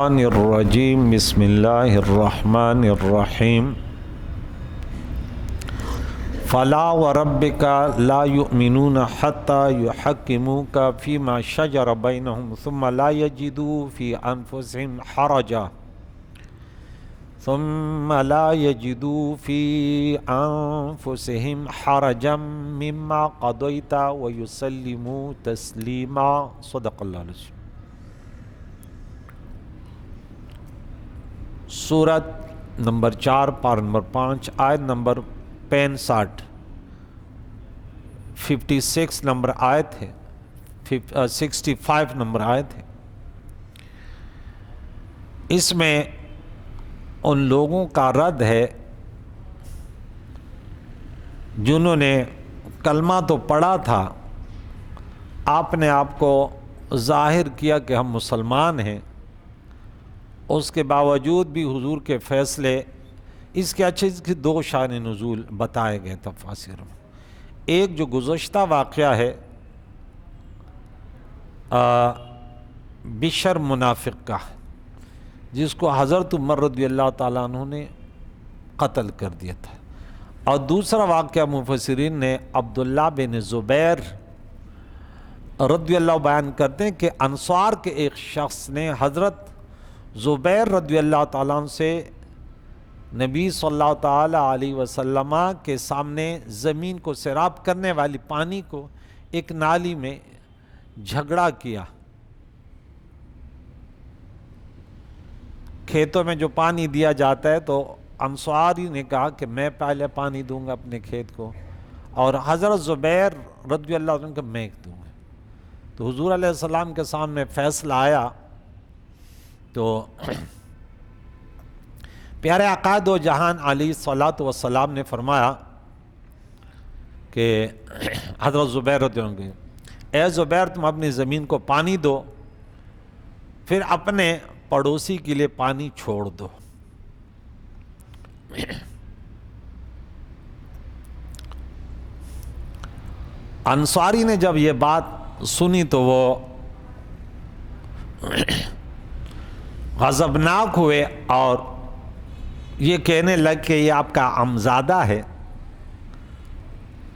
الرجیم بسم اللہ الرحمن الرحیم فلا وربک لا یؤمنون حتی یحکموک فیما شجر بینہم ثم لا یجدوا فی انفسہم حرجا مما قضیت ویسلموا تسلیما صدق اللہ العظیم۔ سورت نمبر 4 پارہ نمبر 5 آیت نمبر 65 56 نمبر آیت ہے 65 نمبر آیت ہے۔ اس میں ان لوگوں کا رد ہے جنہوں نے کلمہ تو پڑھا تھا، آپ نے آپ کو ظاہر کیا کہ ہم مسلمان ہیں، اس کے باوجود بھی حضور کے فیصلے اس کے اچھے دو شان نزول بتائے گئے تفاسیر میں۔ ایک جو گزشتہ واقعہ ہے بشر منافق کا، جس کو حضرت عمر رضی اللہ تعالیٰ عنہ نے قتل کر دیا تھا، اور دوسرا واقعہ مفسرین نے عبداللہ بن زبیر رضی اللہ بیان کرتے ہیں کہ انصار کے ایک شخص نے حضرت زبیر رضی اللہ تعالیٰ عنہ سے نبی صلی اللہ تعالیٰ علیہ وسلم کے سامنے زمین کو سیراب کرنے والی پانی کو ایک نالی میں جھگڑا کیا۔ کھیتوں میں جو پانی دیا جاتا ہے تو انصاری نے کہا کہ میں پہلے پانی دوں گا اپنے کھیت کو، اور حضرت زبیر رضی اللہ عنہ کو میں دوں گا۔ تو حضور علیہ السلام کے سامنے فیصلہ آیا تو پیارے آقا دو جہان علیہ الصلوۃ والسلام نے فرمایا کہ حضرت زبیر رضی اللہ عنہ، اے زبیر تم اپنی زمین کو پانی دو، پھر اپنے پڑوسی کے لیے پانی چھوڑ دو۔ انصاری نے جب یہ بات سنی تو وہ غضبناک ہوئے اور یہ کہنے لگ کہ یہ آپ کا عمزادہ ہے،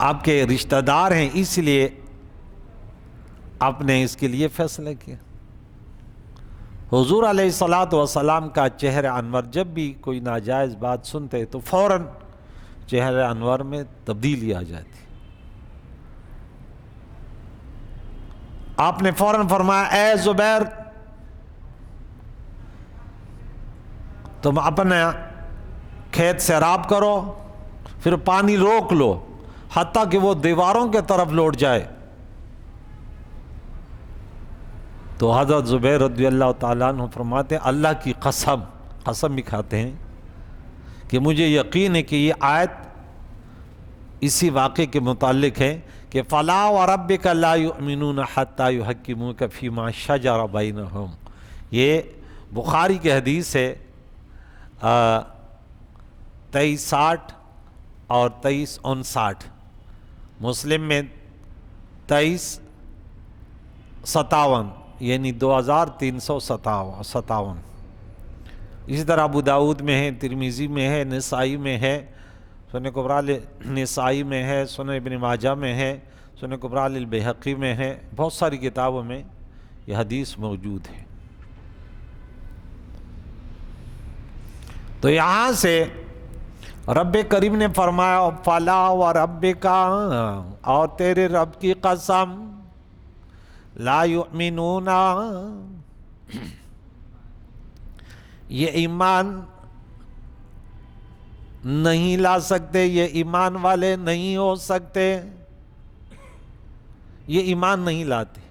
آپ کے رشتہ دار ہیں، اس لیے آپ نے اس کے لیے فیصلہ کیا۔ حضور علیہ الصلوۃ والسلام کا چہرہ انور جب بھی کوئی ناجائز بات سنتے تو فوراً چہرہ انور میں تبدیلی آ جاتی۔ آپ نے فوراً فرمایا اے زبیر تم اپنا کھیت سیراب کرو، پھر پانی روک لو حتیٰ کہ وہ دیواروں کے طرف لوٹ جائے۔ تو حضرت زبیر رضی اللہ تعالیٰ عنہ فرماتے ہیں اللہ کی قسم بھی کھاتے ہیں کہ مجھے یقین ہے کہ یہ آیت اسی واقعے کے متعلق ہے کہ فلا وربک لا یؤمنون حتی یحکموک فیما شجر بینہم۔ یہ بخاری کی حدیث ہے 2360 اور 2359، مسلم میں 2357 یعنی 2357۔ اسی طرح ابو داؤد میں ہے، ترمذی میں ہے، نسائی میں ہے، سنن کبریٰ نسائی میں ہے، سنن ابن ماجہ میں ہے، سنن کبریٰ البیہقی میں ہے، بہت ساری کتابوں میں یہ حدیث موجود ہے۔ تو یہاں سے رب کریم نے فرمایا فلا وربک، اور تیرے رب کی قسم، لا یؤمنون، یہ ایمان نہیں لا سکتے، یہ ایمان والے نہیں ہو سکتے، یہ ایمان نہیں لاتے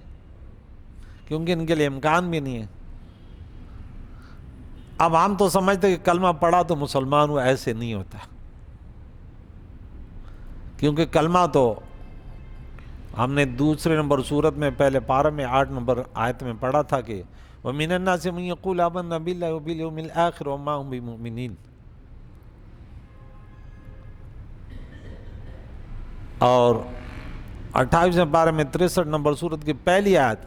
کیونکہ ان کے لیے امکان بھی نہیں ہے۔ اب ہم تو سمجھتے کہ کلمہ پڑھا تو مسلمان ہوا، ایسے نہیں ہوتا، کیونکہ کلمہ تو ہم نے دوسرے نمبر سورت میں پہلے پارہ میں 8 نمبر آیت میں پڑھا تھا کہ وَمِنَ النَّاسِ مَن يَقُولُ آمَنَّا بِاللَّهِ وَبِالْيَوْمِ الْآخِرِ وَمَا هُمْ بِمُؤْمِنِينَ۔ اور 28 پارہ میں 63 نمبر سورت کی پہلی آیت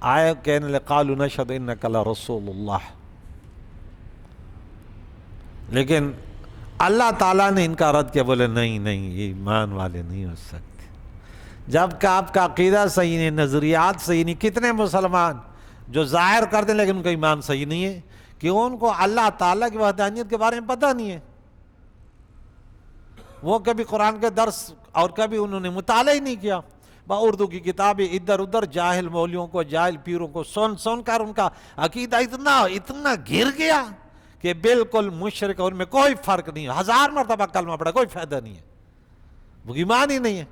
آئے کہنے لگے قالوا نشہد انک لرسول اللہ، لیکن اللہ تعالیٰ نے ان کا رد کیا، بولے نہیں نہیں یہ ایمان والے نہیں ہو سکتے، جب کہ آپ کا عقیدہ صحیح نہیں، نظریات صحیح نہیں۔ کتنے مسلمان جو ظاہر کرتے لیکن ان کا ایمان صحیح نہیں ہے، کہ ان کو اللہ تعالیٰ کی وحدانیت کے بارے میں پتہ نہیں ہے، وہ کبھی قرآن کے درس اور کبھی انہوں نے مطالعہ ہی نہیں کیا، اردو کی کتابیں ادھر ادھر جاہل مولیوں کو، جاہل پیروں کو سن کر ان کا عقیدہ اتنا گر گیا کہ بالکل مشرک، اور ان میں کوئی فرق نہیں ہے، 1000 مرتبہ کلمہ پڑھا کوئی فائدہ نہیں ہے، وہ ایمان ہی نہیں ہے،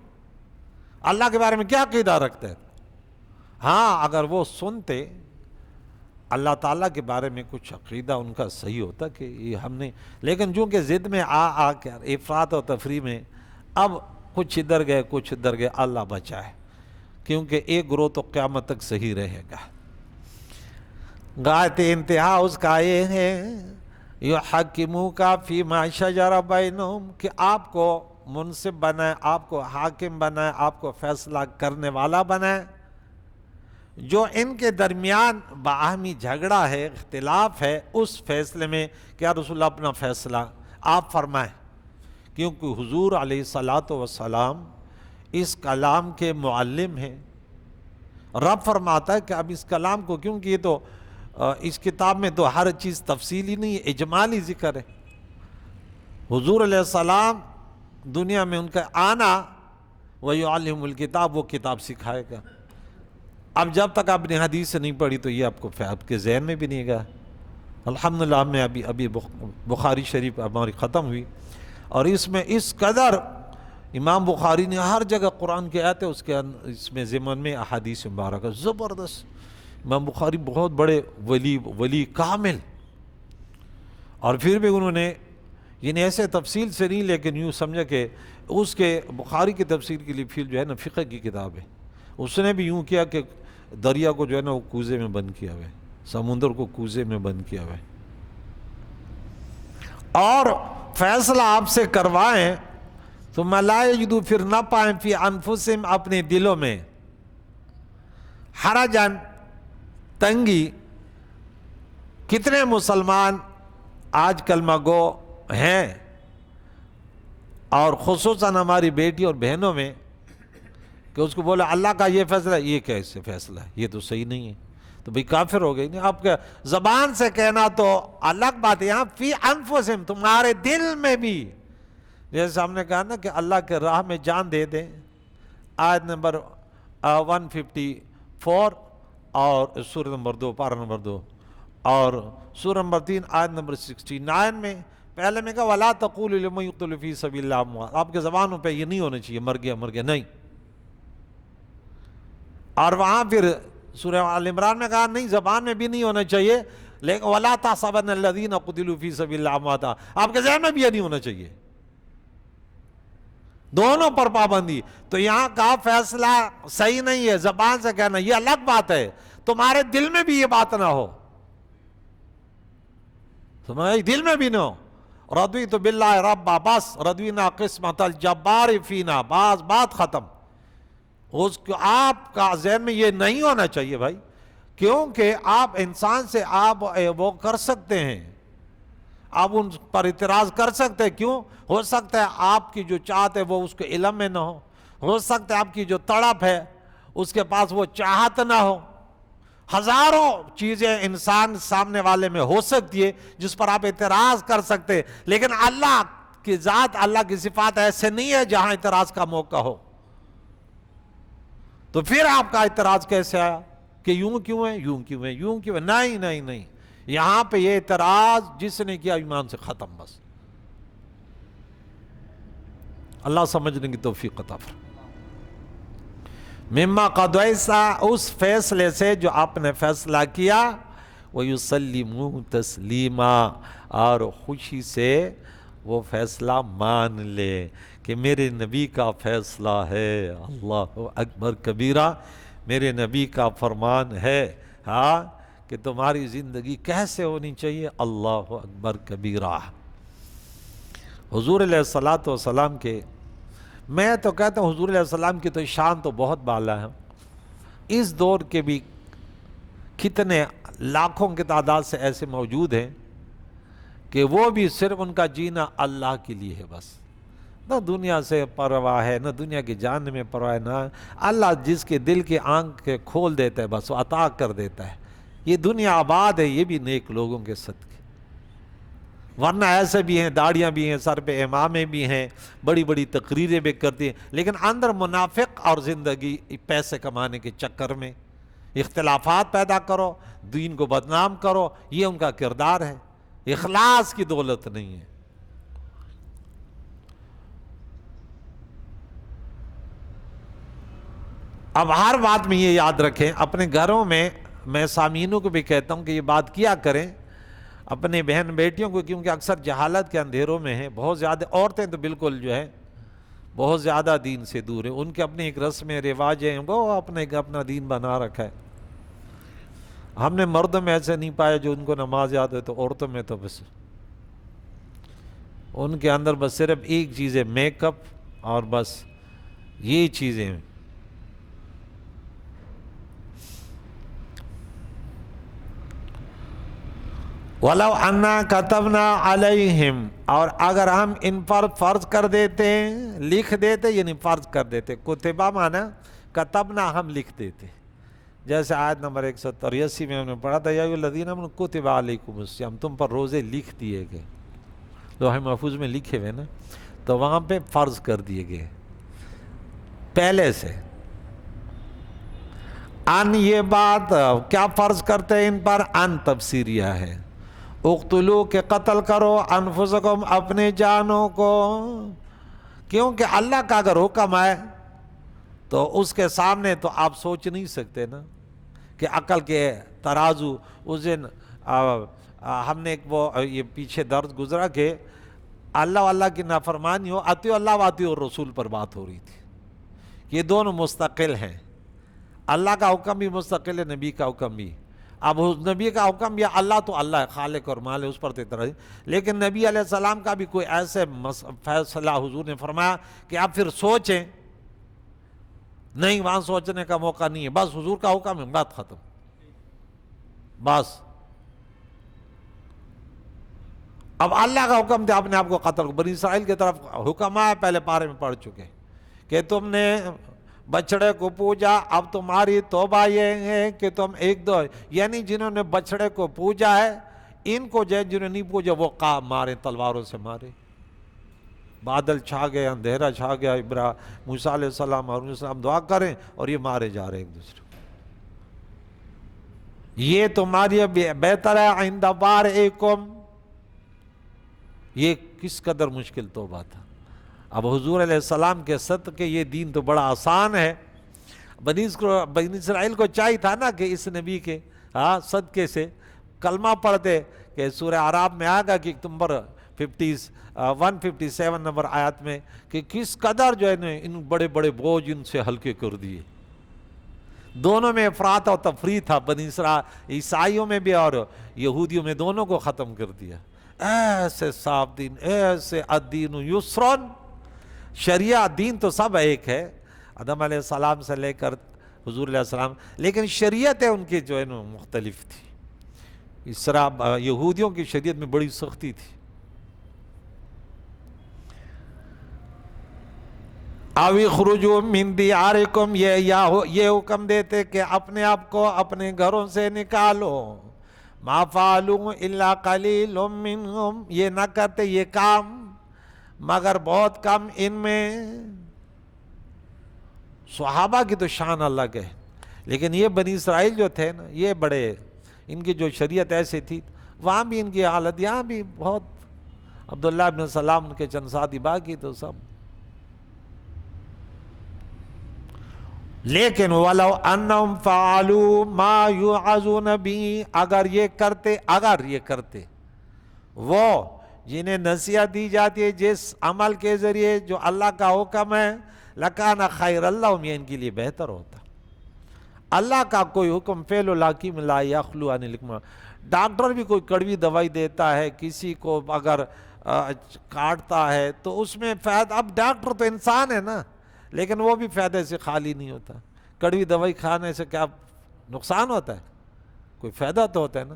اللہ کے بارے میں کیا عقیدہ رکھتے ہیں۔ ہاں اگر وہ سنتے اللہ تعالیٰ کے بارے میں کچھ عقیدہ ان کا صحیح ہوتا کہ یہ ہم نے، لیکن چونکہ ضد میں آ کر افراط و تفریح میں اب کچھ ادھر گئے کچھ ادھر گئے، اللہ بچائے، کیونکہ ایک گروہ تو قیامت تک صحیح رہے گا۔ غایت انتہا اس کا یہ ہے یحکموک فیما شجر بینہم، کہ آپ کو منصف بنائے، آپ کو حاکم بنائے، آپ کو فیصلہ کرنے والا بنائے، جو ان کے درمیان باہمی جھگڑا ہے، اختلاف ہے، اس فیصلے میں کیا رسول اللہ اپنا فیصلہ آپ فرمائیں، کیونکہ حضور علیہ الصلاۃ والسلام اس کلام کے معلم ہیں۔ رب فرماتا ہے کہ اب اس کلام کو، کیونکہ یہ تو اس کتاب میں تو ہر چیز تفصیلی نہیں ہے، اجمالی ذکر ہے۔ حضور علیہ السلام دنیا میں ان کا آنا، وَيُعَلِّمُ الْكِتاب، وہ کتاب سکھائے گا۔ اب جب تک آپ نے حدیث سے نہیں پڑھی تو یہ آپ کے ذہن میں بھی نہیں گا۔ الحمدللہ ہم نے ابھی بخاری شریف ہماری ختم ہوئی، اور اس میں اس قدر امام بخاری نے ہر جگہ قرآن کی آیت ہے، اس میں ضمن میں احادیث مبارکہ زبردست۔ امام بخاری بہت بڑے ولی کامل، اور پھر بھی انہوں نے یعنی ایسے تفصیل سے نہیں، لیکن یوں سمجھا کہ اس کے بخاری کی تفسیر کے لیے پھر جو ہے نا فقہ کی کتاب ہے، اس نے بھی یوں کیا کہ دریا کو جو ہے نا وہ کوزے میں بند کیا ہوا ہے، سمندر کو کوزے میں بند کیا ہوا ہے، اور فیصلہ آپ سے کروائیں تو لا یجدوا، پھر نہ پائیں فی انفسہم، اپنے دلوں میں، حرجن، تنگی۔ کتنے مسلمان آج کلمہ گو ہیں، اور خصوصاً ہماری بیٹی اور بہنوں میں، کہ اس کو بولا اللہ کا یہ فیصلہ ہے، یہ کیسے فیصلہ ہے، یہ تو صحیح نہیں ہے، تو بھئی کافر ہو گئی۔ نہیں، آپ کے زبان سے کہنا تو الگ بات ہے، یہاں فی انفسہم، تمہارے دل میں بھی، جیسے ہم نے کہا نا کہ اللہ کے راہ میں جان دے دیں، آیت نمبر 154 اور سورہ نمبر 2 پارہ نمبر 2، اور سورہ نمبر 3 آیت نمبر 69 میں پہلے میں کہا وَلَا تَقُولُوا لِمَن يُقْتَلُ فِي سَبِيلِ اللَّهِ أَمْوَاتٌ، آپ کے زبانوں پہ یہ نہیں ہونا چاہیے مر گیا نہیں، اور وہاں پھر سورہ آل عمران میں کہا نہیں، زبان میں بھی نہیں ہونا چاہیے، لیکن وَلَا تَحْسَبَنَّ الَّذِينَ قُتِلُوا فِي سَبِيلِ اللَّهِ أَمْوَاتًا، آپ کے ذہن میں بھی یہ نہیں ہونا چاہیے، دونوں پر پابندی۔ تو یہاں کا فیصلہ صحیح نہیں ہے، زبان سے کہنا یہ الگ بات ہے، تمہارے دل میں بھی یہ بات نہ ہو، تمہارے دل میں بھی نہ ہو۔ رضیت باللہ ربا، بس رضینا قسمت الجبار فینا، بس بات ختم۔ اس کو آپ کا ذہن میں یہ نہیں ہونا چاہیے بھائی، کیونکہ آپ انسان سے آپ وہ کر سکتے ہیں، آپ ان پر اعتراض کر سکتے ہیں، کیوں؟ ہو سکتا ہے آپ کی جو چاہت ہے وہ اس کے علم میں نہ ہو سکتا ہے آپ کی جو تڑپ ہے اس کے پاس وہ چاہت نہ ہو، ہزاروں چیزیں انسان سامنے والے میں ہو سکتی ہے جس پر آپ اعتراض کر سکتے، لیکن اللہ کی ذات، اللہ کی صفات ایسے نہیں ہے جہاں اعتراض کا موقع ہو، تو پھر آپ کا اعتراض کیسے آیا کہ یوں کیوں ہے، یوں کیوں ہے، یوں کیوں ہے؟ نہیں نہیں نہیں، یہاں پہ یہ اعتراض جس نے کیا ایمان سے ختم، بس۔ اللہ سمجھنے کی توفیق عطا فرمائے۔ مما قضیت، اس فیصلے سے جو آپ نے فیصلہ کیا، وَيُسَلِّمُوا تَسْلِيمًا، اور خوشی سے وہ فیصلہ مان لے کہ میرے نبی کا فیصلہ ہے، اللہ اکبر کبیرہ، میرے نبی کا فرمان ہے ہاں کہ تمہاری زندگی کیسے ہونی چاہیے، اللہ اکبر کبیرہ۔ حضور علیہ السلام کے، میں تو کہتا ہوں حضور علیہ السلام کی تو شان تو بہت بالا ہے، اس دور کے بھی کتنے لاکھوں کی تعداد سے ایسے موجود ہیں کہ وہ بھی صرف ان کا جینا اللہ کے لیے ہے بس، نہ دنیا سے پرواہ ہے، نہ دنیا کی جان میں پرواہ ہے، نہ اللہ جس کے دل کی آنکھ کھول دیتا ہے بس وہ عطا کر دیتا ہے۔ یہ دنیا آباد ہے، یہ بھی نیک لوگوں کے صدقے، ورنہ ایسے بھی ہیں، داڑیاں بھی ہیں، سر پہ امامے بھی ہیں، بڑی بڑی تقریریں بھی کرتی ہیں، لیکن اندر منافق اور زندگی پیسے کمانے کے چکر میں اختلافات پیدا کرو، دین کو بدنام کرو، یہ ان کا کردار ہے، اخلاص کی دولت نہیں ہے۔ اب ہر بات میں یہ یاد رکھیں، اپنے گھروں میں سامعینوں کو بھی کہتا ہوں کہ یہ بات کیا کریں اپنے بہن بیٹیوں کو، کیونکہ اکثر جہالت کے اندھیروں میں ہیں بہت زیادہ، عورتیں تو بالکل جو ہے بہت زیادہ دین سے دور ہیں، ان کے اپنے ایک رسم رواج ہیں، وہ اپنا دین بنا رکھا ہے۔ ہم نے مردوں میں ایسے نہیں پایا جو ان کو نماز یاد ہے، تو عورتوں میں تو بس ان کے اندر بس صرف ایک چیز ہے، میک اپ، اور بس یہ چیزیں ہیں۔ وَلَوْ أَنَّا كَتَبْنَا عَلَيْهِمْ، اور اگر ہم ان پر فرض کر دیتے، لکھ دیتے، یعنی فرض کر دیتے، کتبہ مانا کتبنا، ہم لکھ دیتے، جیسے آیت نمبر 183 میں ہم نے پڑھا تھا، یا ایھا الذین آمنوا کتب علیکم الصیام، تم پر روزے لکھ دیے گئے، لوح محفوظ میں لکھے ہوئے نا، تو وہاں پہ فرض کر دیے گئے پہلے سے۔ ان یہ بات کیا فرض کرتے ہیں ان پر؟ ان تفسیریہ ہے، اقتلوا کہ قتل کرو، انفسکم اپنے جانوں کو، کیونکہ اللہ کا اگر حکم ہے تو اس کے سامنے تو آپ سوچ نہیں سکتے نا، کہ عقل کے ترازو اس دن ہم نے یہ پیچھے درد گزرا کہ اللہ کی نافرمانی ہو، اطیعوا اللہ و اطیعوا الرسول پر بات ہو رہی تھی، یہ دونوں مستقل ہیں، اللہ کا حکم بھی مستقل ہے، نبی کا حکم بھی۔ اب نبی کا حکم بھی اللہ تو اللہ ہے، خالق اور مالک، اس پر تو اعتراض، لیکن نبی علیہ السلام کا بھی کوئی ایسے فیصلہ حضور نے فرمایا کہ آپ پھر سوچیں، نہیں وہاں سوچنے کا موقع نہیں ہے، بس حضور کا حکم ہے، بات ختم، بس۔ اب اللہ کا حکم تھا اپنے آپ کو قتل، بنی اسرائیل کی طرف حکم آیا، پہلے پارے میں پڑھ چکے کہ تم نے بچڑے کو پوجا، اب تمہاری توبہ یہ ہے کہ تم ایک دو، یعنی جنہوں نے بچڑے کو پوجا ہے ان کو جنہوں نے نہیں پوجا وہ مارے، تلواروں سے مارے، بادل چھا گئے، اندھیرا چھا گیا، موسیٰ علیہ السلام اور السلام دعا کریں اور یہ مارے جا رہے ایک دوسرے کو۔ یہ تمہاری بہتر ہے عند بارئکم، یہ کس قدر مشکل توبہ تھا۔ اب حضور علیہ السلام کے صدقے یہ دین تو بڑا آسان ہے، بنی اسرائیل کو چاہیے تھا نا کہ اس نبی کے صدقے سے کلمہ پڑھتے، کہ سورہ اعراف میں آئے گا کہ نمبر 157 نمبر آیت میں کہ کس قدر جو ہے ان بڑے بڑے بوجھ ان سے ہلکے کر دیے۔ دونوں میں افراط اور تفریط تھا، بنی عیسائیوں میں بھی اور یہودیوں میں، دونوں کو ختم کر دیا۔ ایسے صاف دین، ایسے الدین یسرن، شریعت دین تو سب ایک ہے، آدم علیہ السلام سے لے کر حضور علیہ السلام، لیکن شریعتیں ان کی جو ہے نا مختلف تھی۔ اس طرح یہودیوں کی شریعت میں بڑی سختی تھی۔ او اخرجوا من دیارکم، یہ حکم دیتے کہ اپنے آپ کو اپنے گھروں سے نکالو، ما فعلوا الا قلیل منہم، یہ نہ کرتے یہ کام مگر بہت کم ان میں۔ صحابہ کی تو شان الگ ہے، لیکن یہ بنی اسرائیل جو تھے نا، یہ بڑے، ان کی جو شریعت ایسی تھی، وہاں بھی ان کی حالت، یہاں بھی بہت، عبداللہ ابن سلام ان کے چند ساتھی باقی تو سب۔ لیکن وَلَوْ أَنَّهُمْ فَعَلُوا مَا يُوعَظُونَ بِهِ، اگر یہ کرتے وہ جنہیں نصیحت دی جاتی ہے جس عمل کے ذریعے جو اللہ کا حکم ہے، لَكَانَ خَيْرًا لَهُمْ، یہ ان کے لیے بہتر ہوتا۔ اللہ کا کوئی حکم فعل الحکیم لا یخلو عن الحکمہ، ڈاکٹر بھی کوئی کڑوی دوائی دیتا ہے، کسی کو اگر کاٹتا ہے تو اس میں فائدہ، اب ڈاکٹر تو انسان ہے نا، لیکن وہ بھی فائدے سے خالی نہیں ہوتا، کڑوی دوائی کھانے سے کیا نقصان ہوتا ہے؟ کوئی فائدہ تو ہوتا ہے نا.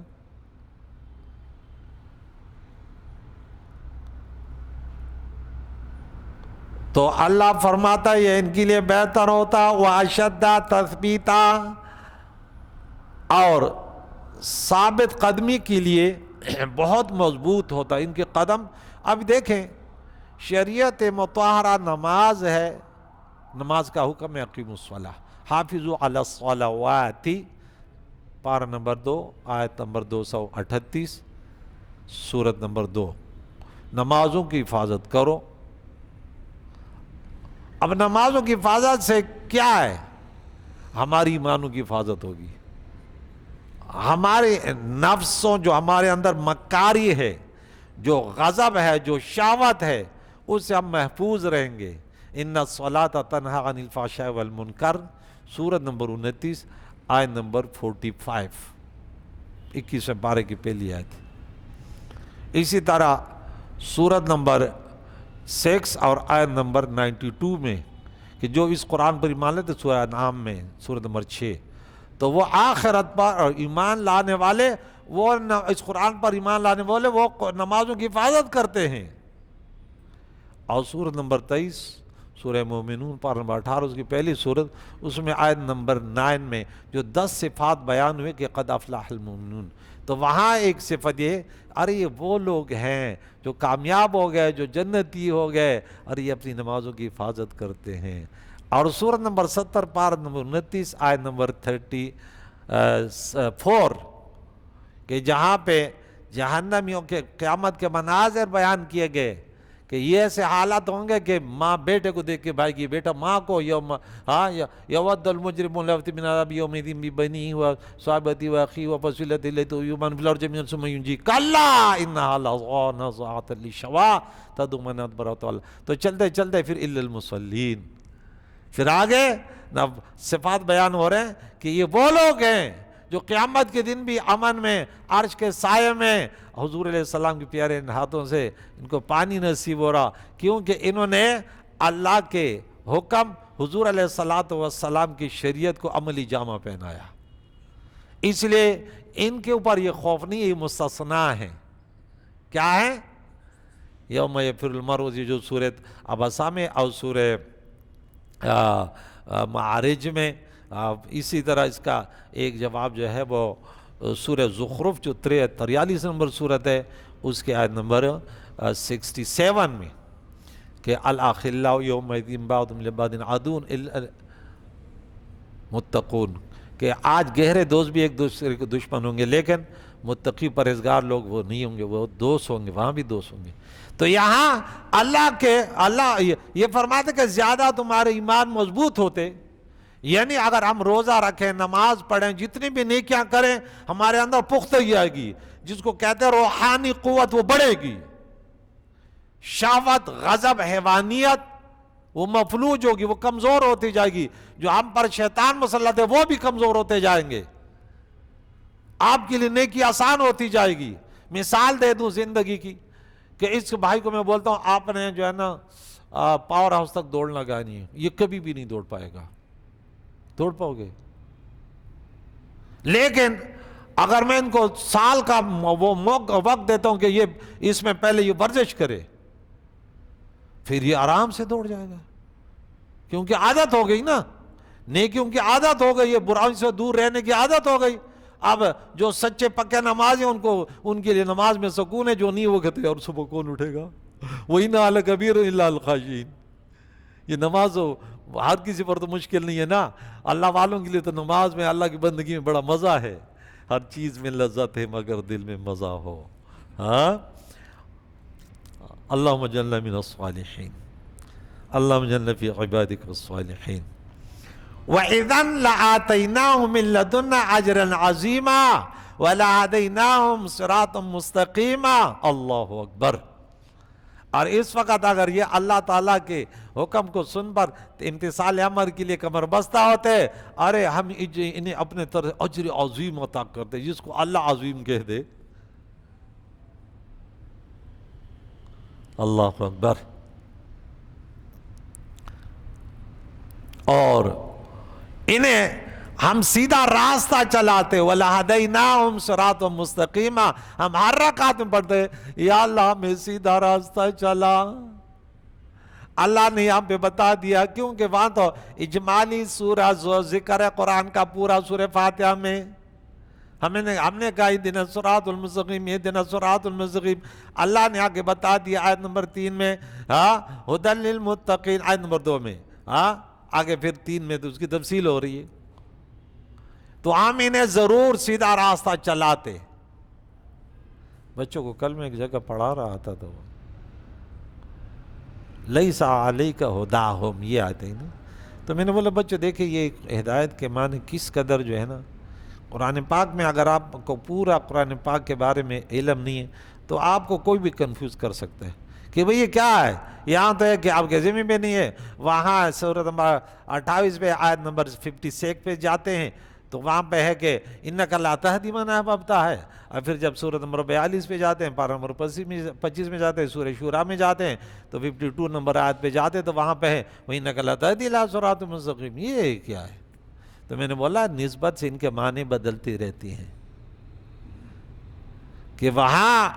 تو اللہ فرماتا ہے یہ ان کے لیے بہتر ہوتا وَأَشَدَّ تَثْبِيتًا، اور ثابت قدمی کے لیے بہت مضبوط ہوتا ہے ان کے قدم. اب دیکھیں شریعت مطہرہ نماز ہے، نماز کا حکم ہے اقیموا الصلاۃ، حافظوا علی الصلوات، پارہ نمبر 2 آیت نمبر 238 سورت نمبر 2، نمازوں کی حفاظت کرو. اب نمازوں کی حفاظت سے کیا ہے؟ ہماری ایمانوں کی حفاظت ہوگی، ہمارے نفسوں جو ہمارے اندر مکاری ہے، جو غضب ہے، جو شہوت ہے، اس سے ہم محفوظ رہیں گے. ان الصلاۃ تنہی عن الفحشاء والمنکر، سورت نمبر 29 آیت نمبر 45، 21ویں پارے کی پہلی آیت. اسی طرح سورت نمبر 6 اور آیت نمبر 92 میں کہ جو اس قرآن پر ایمان لیتے، سورہ انعام میں سورت نمبر 6، تو وہ آخرت پر ایمان لانے والے، وہ اس قرآن پر ایمان لانے والے وہ نمازوں کی حفاظت کرتے ہیں. اور سورت نمبر 23 سورہ مومنون پارہ نمبر 18 اس کی پہلی سورت، اس میں آیت نمبر 9 میں جو 10 صفات بیان ہوئے کہ قد افلح المؤمنون، تو وہاں ایک صفت یہ، ارے یہ وہ لوگ ہیں جو کامیاب ہو گئے، جو جنتی ہو گئے، اور یہ اپنی نمازوں کی حفاظت کرتے ہیں. اور سورت نمبر 70 پارہ نمبر 29 آیت نمبر 34 کہ جہاں پہ جہنمیوں کے قیامت کے مناظر بیان کیے گئے کہ یہ ایسے حالات ہوں گے کہ ماں بیٹے کو دیکھ کے بھائی کی، بیٹا ماں کو، یود المجرم لو یفتدی من عذاب یومئذ ببنیہ وصحبتہ واخیہ وفصیلتہ التی یؤمن فی الارض جميعا ثم ینجیہ کلا انہا لظی نزاعۃ للشویٰ تدعو من ادبر وتولی. تو چلتے چلتے پھر الا المصلین، پھر آگے صفات بیان ہو رہے ہیں کہ یہ وہ لوگ ہیں جو قیامت کے دن بھی امن میں عرش کے سائے میں حضور علیہ السلام کے پیارے ہاتھوں سے ان کو پانی نصیب ہو رہا، کیونکہ انہوں نے اللہ کے حکم، حضور علیہ السلام کی شریعت کو عملی جامہ پہنایا. اس لیے ان کے اوپر یہ خوف نہیں، یہ مستثنیٰ ہیں. کیا ہے؟ یوم یفر المرء، جو سورۃ عبسہ میں اور سورہ معارج میں، اسی طرح اس کا ایک جواب جو ہے وہ سورہ زخرف جو 43 نمبر سورت ہے اس کے آیت نمبر 67 میں کہ الاخلاء یومئذ بعضهم لبعض عدو الا المتقون، کہ آج گہرے دوست بھی ایک دوسرے کے دشمن ہوں گے، لیکن متقی پرہیزگار لوگ وہ نہیں ہوں گے، وہ دوست ہوں گے، وہاں بھی دوست ہوں گے. تو یہاں اللہ یہ فرماتے کہ زیادہ تمہارے ایمان مضبوط ہوتے، یعنی اگر ہم روزہ رکھیں، نماز پڑھیں، جتنی بھی نیکیاں کریں، ہمارے اندر پختگی آئے گی، جس کو کہتے ہیں روحانی قوت، وہ بڑھے گی. شہوت، غضب، حیوانیت وہ مفلوج ہوگی، وہ کمزور ہوتی جائے گی. جو ہم پر شیطان مسلط ہے وہ بھی کمزور ہوتے جائیں گے. آپ کے لیے نیکی آسان ہوتی جائے گی. مثال دے دوں زندگی کی کہ اس بھائی کو میں بولتا ہوں آپ نے جو ہے نا پاور ہاؤس تک دوڑ لگانی ہے، یہ کبھی بھی نہیں دوڑ پائے گا. دوڑ پاؤ گے؟ لیکن اگر میں ان کو سال کا وہ وقت دیتا ہوں کہ یہ اس میں پہلے یہ ورزش کرے، پھر یہ آرام سے دوڑ جائے گا، کیونکہ عادت ہو گئی نا، نیکیوں کی عادت ہو گئی ہے، برائیوں سے دور رہنے کی عادت ہو گئی. اب جو سچے پکے نماز ہیں ان کے لیے نماز میں سکون ہے، جو نہیں وہ کہتے اور صبح کون اٹھے گا، وَإِنَّهَا لَكَبِيرٌ إِلَّا الْخَاشِعِينَ. یہ نماز ہر کسی پر تو مشکل نہیں ہے نا، اللہ والوں کے لیے تو نماز میں، اللہ کی بندگی میں بڑا مزہ ہے. ہر چیز میں لذت ہے مگر دل میں مزہ ہو. ہاں، اللہم اجعلنا من الصالحین، اللہم اجعلنا فی عبادک الصالحین. وَإِذًا لَآتَيْنَاهُم مِّن لَّدُنَّا أَجْرًا عَظِيمًا وَلَهَدَيْنَاهُمْ صِرَاطًا مُّسْتَقِيمًا. اللہ اکبر. اور اس وقت اگر یہ اللہ تعالیٰ کے حکم کو سن پر امتثال امر کے لیے کمر بستہ ہوتے، ارے ہم انہیں اپنے طرف اجر عظیم عطا کرتے، جس کو اللہ عظیم کہہ دے. اللہ اکبر. اور انہیں ہم سیدھا راستہ چلاتے، وَلَهَدَيْنَاهُمْ صِرَاطًا مُسْتَقِيمًا، ہم ہر رکعت میں پڑھتے یا اللہ ہمیں سیدھا راستہ چلا۔ اللہ نے یہاں پہ بتا دیا، کیونکہ وہاں تو اجمالی سورہ ذکر ہے قرآن کا پورا سورہ فاتحہ میں، ہم نے کہا اہدنا الصراط المستقیم، اہدنا الصراط المستقیم، اللہ نے آگے بتا دیا آیت نمبر 3 میں ھدی للمتقین، آیت نمبر 2 میں، آگے پھر 3 میں تو اس کی تفصیل ہو رہی ہے۔ تو ہم انہیں ضرور سیدھا راستہ چلاتے۔ بچوں کو کل میں ایک جگہ پڑھا رہا تھا تو لیس علیک ھداھم، یہ آتے ہیں نا، تو میں نے بولا بچوں دیکھیں یہ ہدایت کے معنی کس قدر جو ہے نا، قرآن پاک میں اگر آپ کو پورا قرآن پاک کے بارے میں علم نہیں ہے تو آپ کو کوئی بھی کنفیوز کر سکتا ہے کہ بھئی یہ کیا ہے۔ یہاں تو ہے کہ آپ کے ذمہ میں نہیں ہے، وہاں سورۃ نمبر 28 پہ آیت نمبر 56 پہ جاتے ہیں تو وہاں پہ ہے کہ اِنَّکَ لَا تَہْدِی مَنْ أَحْبَبْتَ ہے، اور پھر جب سورۃ نمبر 42 پہ جاتے ہیں، پارہ نمبر 25 میں جاتے ہیں، سورہ شورى میں جاتے ہیں تو 52 نمبر آیت پہ جاتے ہیں تو وہاں پہ ہے وَإِنَّکَ لَا تَهْدِی إِلَىٰ صِرَاطٍ مُسْتَقِيمٍ۔ یہ کیا ہے؟ تو میں نے بولا نسبت سے ان کے معنی بدلتی رہتی ہیں، کہ وہاں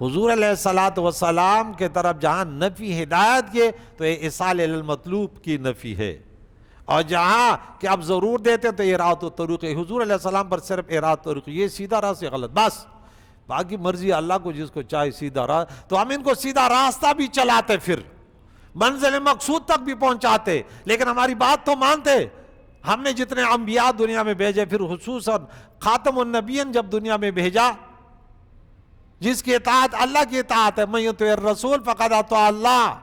حضور علیہ السلام کے طرف جہاں نفی ہدایت کی تو یہ اِصال الی المطلوب کی نفی ہے، اور جہاں کہ آپ ضرور دیتے تو اراۃ الطریق، حضور علیہ السلام پر صرف اراۃ الطریق، یہ سیدھا راستہ غلط، بس باقی مرضی اللہ کو جس کو چاہے سیدھا راستہ، تو ہم ان کو سیدھا راستہ بھی چلاتے، پھر منزل مقصود تک بھی پہنچاتے، لیکن ہماری بات تو مانتے۔ ہم نے جتنے انبیاء دنیا میں بھیجے، پھر خصوصاً خاتم النبیین جب دنیا میں بھیجا، جس کی اطاعت اللہ کی اطاعت ہے، من یطع الرسول فقد اطاع اللہ،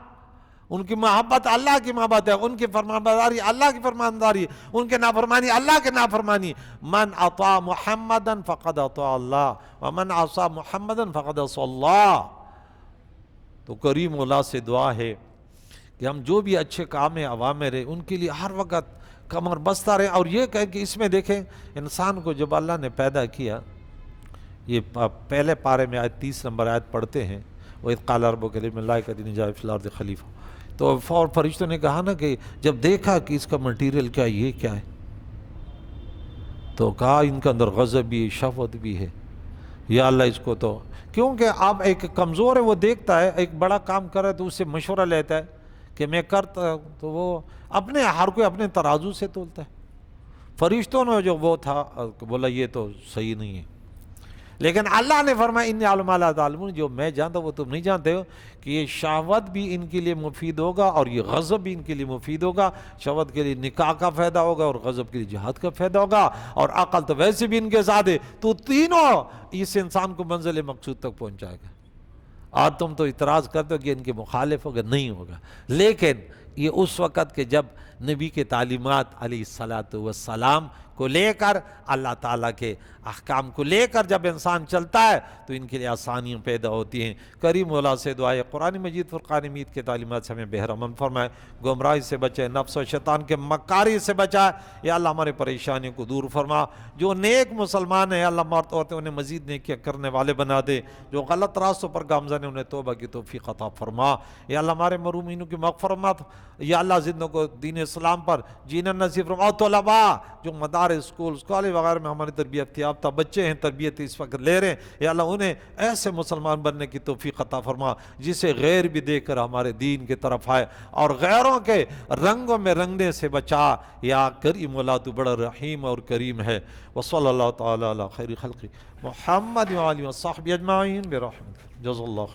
ان کی محبت اللہ کی محبت ہے، ان کی فرمانبرداری اللہ کی فرمانبرداری، ان کے نافرمانی اللہ کے نافرمانی۔ من اطاع محمدا فقد اطاع اللہ ومن عصى محمدا فقد عصى اللہ۔ تو کریم مولا سے دعا ہے کہ ہم جو بھی اچھے کام ہیں اوامر ہیں ان کے لیے ہر وقت کمر بستہ رہیں، اور یہ کہیں کہ اس میں دیکھیں انسان کو جب اللہ نے پیدا کیا، یہ پہلے پارے میں آیت 30 نمبر آیت پڑھتے ہیں، وَإِذْ قَالَ رَبُّكَ لِلْمَلَائِكَةِ إِنِّي جَاعِلٌ فِي الْأَرْضِ خَلِيفَةً، تو فرشتوں نے کہا نا کہ جب دیکھا کہ اس کا مٹیریل کیا ہے، یہ کیا ہے، تو کہا ان کے اندر غضب بھی ہے، شہوت بھی ہے، یا اللہ اس کو تو، کیونکہ اب ایک کمزور ہے وہ دیکھتا ہے ایک بڑا کام کر رہا ہے تو اس سے مشورہ لیتا ہے کہ میں کرتا، تو وہ اپنے ہر کوئی اپنے ترازو سے تولتا ہے۔ فرشتوں نے جو وہ تھا بولا یہ تو صحیح نہیں ہے، لیکن اللہ نے فرمایا انی اعلم ما لا تعلمون، جو میں جانتا وہ تم نہیں جانتے ہو، کہ یہ شہوت بھی ان کے لیے مفید ہوگا اور یہ غضب بھی ان کے لیے مفید ہوگا۔ شہوت کے لیے نکاح کا فائدہ ہوگا اور غضب کے لیے جہاد کا فائدہ ہوگا، اور عقل تو ویسے بھی ان کے ساتھ ہے، تو تینوں اس انسان کو منزل مقصود تک پہنچائے گا۔ آج تم تو اعتراض کرتے ہو کہ ان کے مخالف ہوگا، نہیں ہوگا، لیکن یہ اس وقت کہ جب نبی کے تعلیمات علیہ السلام کو لے کر، اللہ تعالیٰ کے احکام کو لے کر جب انسان چلتا ہے تو ان کے لیے آسانیاں پیدا ہوتی ہیں۔ کریم مولا سے دعا ہے قرآن مجید فرقان حمید کے تعلیمات سے ہمیں بہرمند فرمائے، گمراہی سے بچائے، نفس و شیطان کے مکاری سے بچائے، یا اللہ ہمارے پریشانیوں کو دور فرما۔ جو نیک مسلمان ہیں اللہ مرد عورتیں انہیں مزید نیکیاں کرنے والے بنا دے، جو غلط راستوں پر گامزن ہیں انہیں توبہ کی توفیق عطا فرما۔ یا اللہ ہمارے محرومینوں کی مغفرت، یا اللہ زندوں کو دین اسلام پر جینا نصیب فرما۔ اور طلباء جو مدارس، اسکولز، کالج وغیرہ میں ہماری تربیت یافتہ بچے ہیں، تربیت اس وقت لے رہے ہیں، یا اللہ انہیں ایسے مسلمان بننے کی توفیق عطا فرما جسے غیر بھی دیکھ کر ہمارے دین کی طرف آئے، اور غیروں کے رنگوں میں رنگنے سے بچا۔ یا کریم مولا تو بڑا رحیم اور کریم ہے۔ وصلی اللہ تعالی علی خیر خلق محمد وآلہ وصحبہ اجمعین برحمتہ، جزا اللہ۔